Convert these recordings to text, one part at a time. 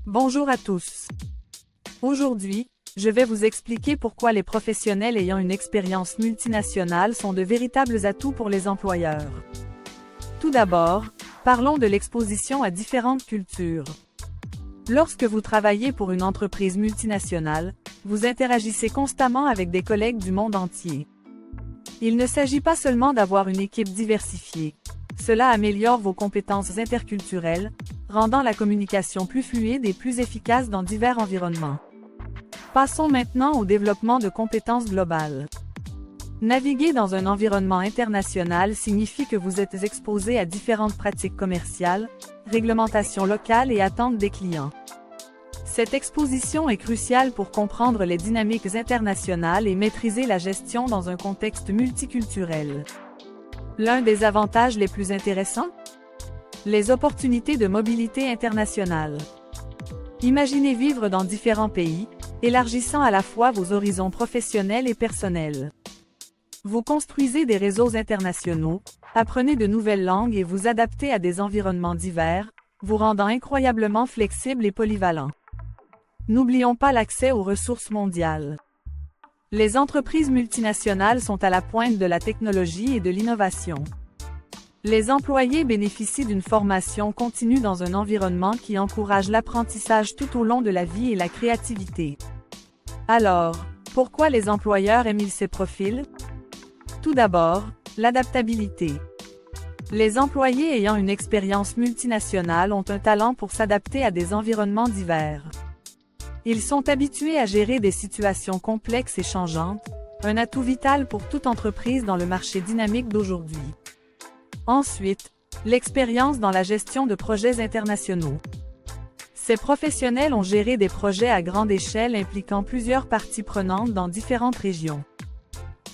Bonjour à tous. Aujourd'hui, je vais vous expliquer pourquoi les professionnels ayant une expérience multinationale sont de véritables atouts pour les employeurs. Tout d'abord, parlons de l'exposition à différentes cultures. Lorsque vous travaillez pour une entreprise multinationale, vous interagissez constamment avec des collègues du monde entier. Il ne s'agit pas seulement d'avoir une équipe diversifiée. Cela améliore vos compétences interculturelles, rendant la communication plus fluide et plus efficace dans divers environnements. Passons maintenant au développement de compétences globales. Naviguer dans un environnement international signifie que vous êtes exposé à différentes pratiques commerciales, réglementations locales et attentes des clients. Cette exposition est cruciale pour comprendre les dynamiques internationales et maîtriser la gestion dans un contexte multiculturel. L'un des avantages les plus intéressants? Les opportunités de mobilité internationale. Imaginez vivre dans différents pays, élargissant à la fois vos horizons professionnels et personnels. Vous construisez des réseaux internationaux, apprenez de nouvelles langues et vous adaptez à des environnements divers, vous rendant incroyablement flexible et polyvalent. N'oublions pas l'accès aux ressources mondiales. Les entreprises multinationales sont à la pointe de la technologie et de l'innovation. Les employés bénéficient d'une formation continue dans un environnement qui encourage l'apprentissage tout au long de la vie et la créativité. Alors, pourquoi les employeurs aiment-ils ces profils? Tout d'abord, l'adaptabilité. Les employés ayant une expérience multinationale ont un talent pour s'adapter à des environnements divers. Ils sont habitués à gérer des situations complexes et changeantes, un atout vital pour toute entreprise dans le marché dynamique d'aujourd'hui. Ensuite, l'expérience dans la gestion de projets internationaux. Ces professionnels ont géré des projets à grande échelle impliquant plusieurs parties prenantes dans différentes régions.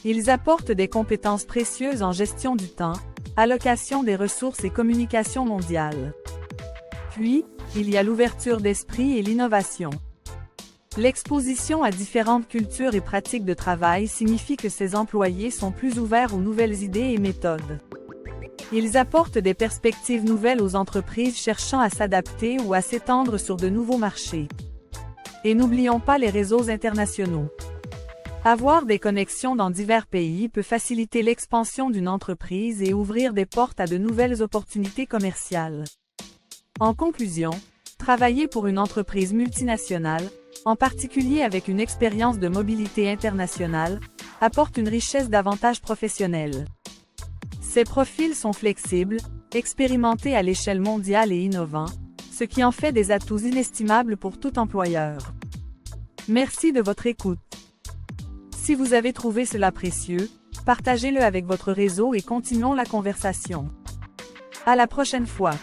Ils apportent des compétences précieuses en gestion du temps, allocation des ressources et communication mondiale. Puis, il y a l'ouverture d'esprit et l'innovation. L'exposition à différentes cultures et pratiques de travail signifie que ces employés sont plus ouverts aux nouvelles idées et méthodes. Ils apportent des perspectives nouvelles aux entreprises cherchant à s'adapter ou à s'étendre sur de nouveaux marchés. Et n'oublions pas les réseaux internationaux. Avoir des connexions dans divers pays peut faciliter l'expansion d'une entreprise et ouvrir des portes à de nouvelles opportunités commerciales. En conclusion, travailler pour une entreprise multinationale, en particulier avec une expérience de mobilité internationale, apporte une richesse d'avantages professionnels. Ces profils sont flexibles, expérimentés à l'échelle mondiale et innovants, ce qui en fait des atouts inestimables pour tout employeur. Merci de votre écoute. Si vous avez trouvé cela précieux, partagez-le avec votre réseau et continuons la conversation. À la prochaine fois.